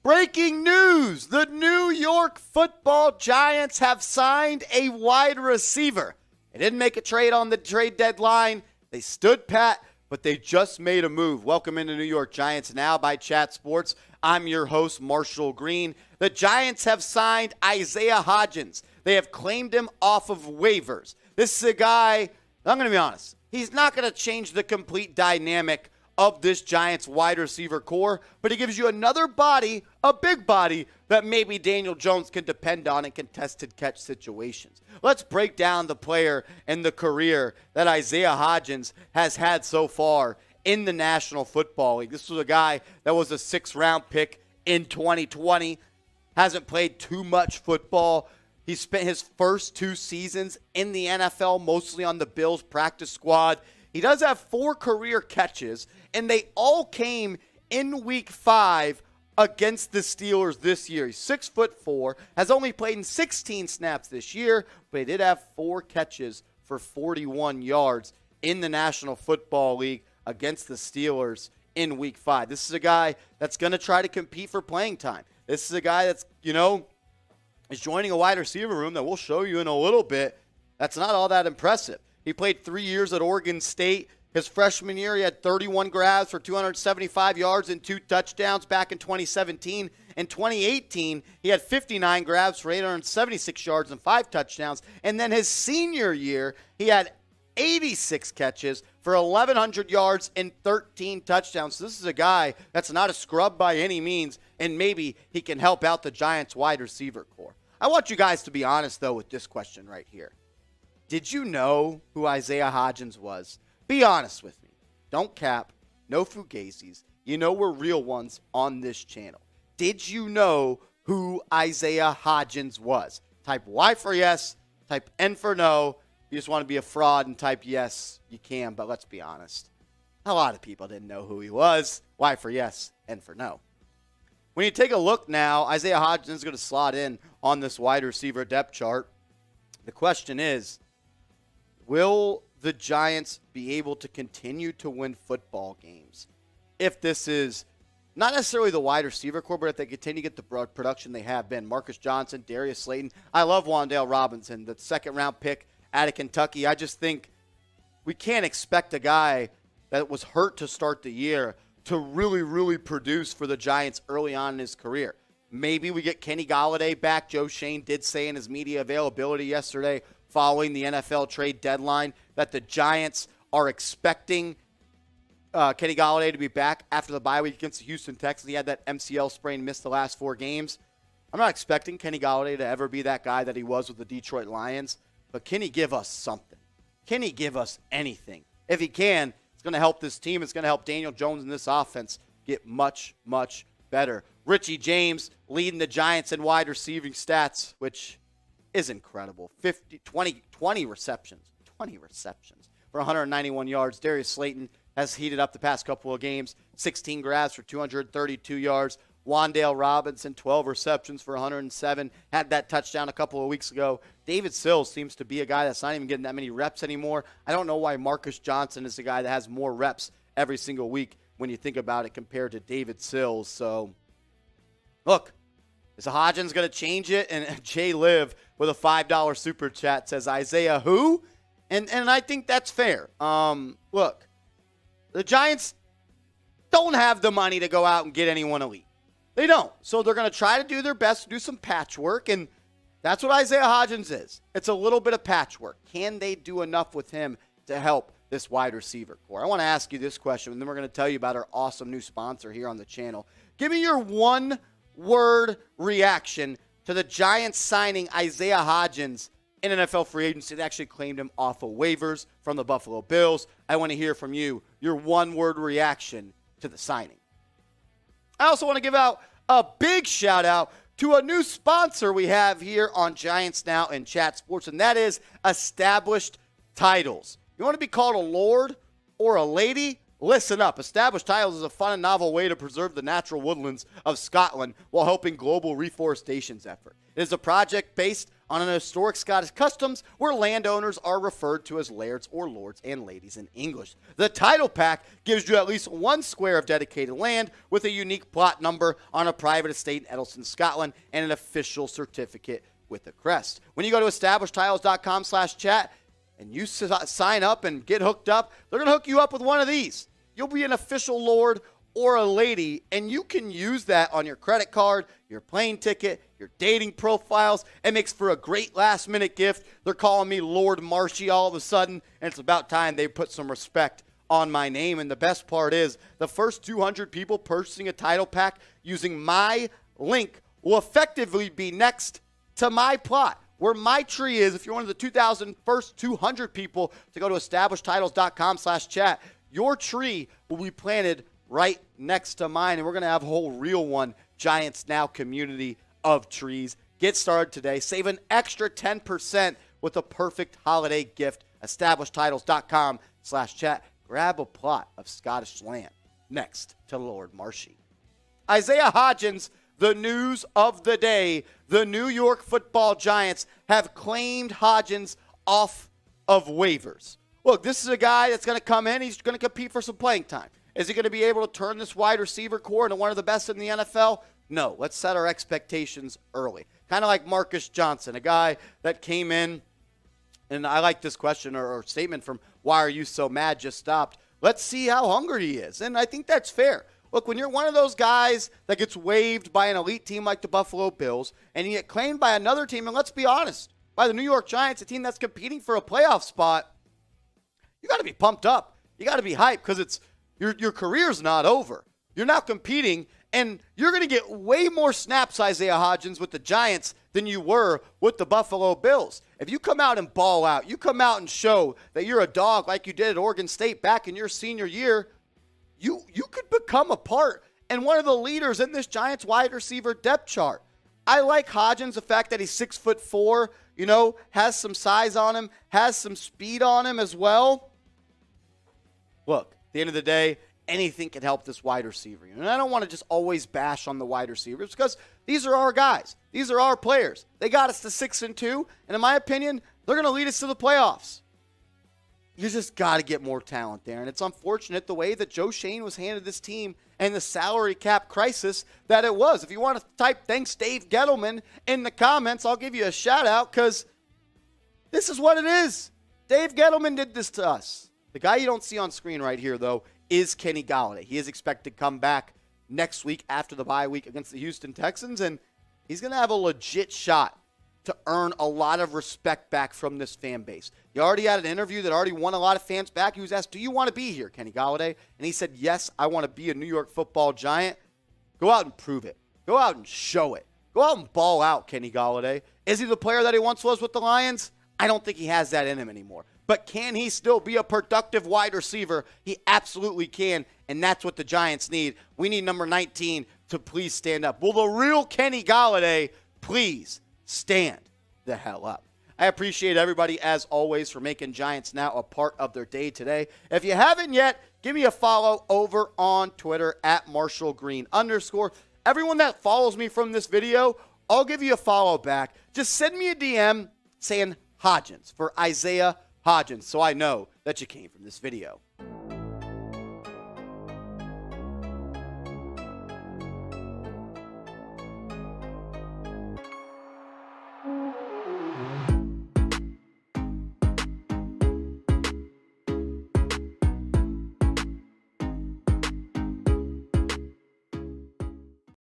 Breaking news, the New York Football Giants have signed a wide receiver. They didn't make a trade on the trade deadline. They stood pat, but they just made a move. Welcome into New York Giants Now by Chat Sports. I'm your host, Marshall Green. The Giants have signed Isaiah Hodgins. They have claimed him off of waivers. This is a guy, I'm going to be honest, he's not going to change the complete dynamic of this Giants wide receiver core, but he gives you another body, a big body, that maybe Daniel Jones can depend on in contested catch situations. Let's break down the player and the career that Isaiah Hodgins has had so far in the National Football League. This was a guy that was a 6th-round pick in 2020, hasn't played too much football. He spent his first 2 seasons in the NFL, mostly on the Bills practice squad. He does have 4 career catches, and they all came in Week 5 against the Steelers this year. He's 6'4", has only played in 16 snaps this year, but he did have 4 catches for 41 yards in the National Football League against the Steelers in Week 5. This is a guy that's going to try to compete for playing time. This is a guy that's, is joining a wide receiver room that we'll show you in a little bit. That's not all that impressive. He played 3 years at Oregon State. His freshman year, he had 31 grabs for 275 yards and 2 touchdowns back in 2017. In 2018, he had 59 grabs for 876 yards and 5 touchdowns. And then his senior year, he had 86 catches for 1,100 yards and 13 touchdowns. So this is a guy that's not a scrub by any means, and maybe he can help out the Giants wide receiver core. I want you guys to be honest, though, with this question right here. Did you know who Isaiah Hodgins was? Be honest with me. Don't cap. No fugazis. You know we're real ones on this channel. Did you know who Isaiah Hodgins was? Type Y for yes. Type N for no. You just want to be a fraud and type yes, you can, but let's be honest. A lot of people didn't know who he was. Y for yes, N for no. When you take a look now, Isaiah Hodgins is going to slot in on this wide receiver depth chart. The question is, will the Giants be able to continue to win football games if this is not necessarily the wide receiver core, but if they continue to get the production they have been? Marcus Johnson, Darius Slayton. I love Wan'Dale Robinson, the 2nd-round pick out of Kentucky. I just think we can't expect a guy that was hurt to start the year to really, really produce for the Giants early on in his career. Maybe we get Kenny Golladay back. Joe Shane did say in his media availability yesterday following the NFL trade deadline that the Giants are expecting Kenny Golladay to be back after the bye week against the Houston Texans. He had that MCL sprain, missed the last 4 games. I'm not expecting Kenny Golladay to ever be that guy that he was with the Detroit Lions, but can he give us something? Can he give us anything? If he can, it's going to help this team. It's going to help Daniel Jones and this offense get much, much better. Richie James leading the Giants in wide receiving stats, which is incredible. 20 receptions for 191 yards. Darius Slayton has heated up the past couple of games. 16 grabs for 232 yards. Wan'Dale Robinson, 12 receptions for 107. Had that touchdown a couple of weeks ago. David Sills seems to be a guy that's not even getting that many reps anymore. I don't know why Marcus Johnson is the guy that has more reps every single week when you think about it compared to David Sills. So, look, is Hodgins going to change it? And Jay Liv with a $5 super chat says, Isaiah who? And I think that's fair. Look, the Giants don't have the money to go out and get anyone elite. They don't. So they're going to try to do their best to do some patchwork, and that's what Isaiah Hodgins is. It's a little bit of patchwork. Can they do enough with him to help this wide receiver core? I want to ask you this question, and then we're going to tell you about our awesome new sponsor here on the channel. Give me your one-word reaction to the Giants signing Isaiah Hodgins in NFL free agency. They actually claimed him off of waivers from the Buffalo Bills. I want to hear from you, your one-word reaction to the signing. I also want to give out a big shout-out to a new sponsor we have here on Giants Now and Chat Sports, and that is Established Titles. You want to be called a lord or a lady? Listen up. Established Titles is a fun and novel way to preserve the natural woodlands of Scotland while helping global reforestation's effort. It is a project based on an historic Scottish customs where landowners are referred to as lairds or lords and ladies in English. The title pack gives you at least 1 square of dedicated land with a unique plot number on a private estate in Eddleston, Scotland, and an official certificate with a crest. When you go to establishedtitles.com/chat and you sign up and get hooked up, they're going to hook you up with one of these. You'll be an official lord or a lady, and you can use that on your credit card, your plane ticket, your dating profiles. It makes for a great last-minute gift. They're calling me Lord Marshy all of a sudden, and it's about time they put some respect on my name. And the best part is the first 200 people purchasing a title pack using my link will effectively be next to my plot. Where my tree is, if you're one of the first 200 people to go to establishedtitles.com/chat, your tree will be planted right next to mine, and we're going to have a whole real one, Giants Now community of trees. Get started today. Save an extra 10% with a perfect holiday gift. Establishedtitles.com/chat. Grab a plot of Scottish land next to Lord Marshy. Isaiah Hodgins, the news of the day. The New York Football Giants have claimed Hodgins off of waivers. Look, this is a guy that's going to come in. He's going to compete for some playing time. Is he going to be able to turn this wide receiver core into one of the best in the NFL? No. Let's set our expectations early. Kind of like Marcus Johnson, a guy that came in, and I like this question or statement from Why Are You So Mad just stopped. Let's see how hungry he is, and I think that's fair. Look, when you're one of those guys that gets waived by an elite team like the Buffalo Bills, and you get claimed by another team, and let's be honest, by the New York Giants, a team that's competing for a playoff spot, you got to be pumped up. You got to be hyped because it's your career's not over. You're now competing, and you're going to get way more snaps, Isaiah Hodgins, with the Giants than you were with the Buffalo Bills. If you come out and ball out, you come out and show that you're a dog like you did at Oregon State back in your senior year, you could become a part and one of the leaders in this Giants wide receiver depth chart. I like Hodgins, the fact that he's 6'4", has some size on him, has some speed on him as well. Look, at the end of the day, anything can help this wide receiver. And I don't want to just always bash on the wide receivers because these are our guys. These are our players. They got us to 6-2, and in my opinion, they're going to lead us to the playoffs. You just got to get more talent there. And it's unfortunate the way that Joe Shane was handed this team and the salary cap crisis that it was. If you want to type thanks Dave Gettleman in the comments, I'll give you a shout out because this is what it is. Dave Gettleman did this to us. The guy you don't see on screen right here, though, is Kenny Golladay. He is expected to come back next week after the bye week against the Houston Texans, and he's going to have a legit shot to earn a lot of respect back from this fan base. He already had an interview that already won a lot of fans back. He was asked, do you want to be here, Kenny Golladay? And he said, yes, I want to be a New York Football Giant. Go out and prove it. Go out and show it. Go out and ball out, Kenny Golladay. Is he the player that he once was with the Lions? I don't think he has that in him anymore. But can he still be a productive wide receiver? He absolutely can, and that's what the Giants need. We need number 19 to please stand up. Will the real Kenny Golladay please stand the hell up? I appreciate everybody, as always, for making Giants Now a part of their day today. If you haven't yet, give me a follow over on Twitter at @MarshallGreen_. Everyone that follows me from this video, I'll give you a follow back. Just send me a DM saying Hodgins for Isaiah Hodgins so I know that you came from this video.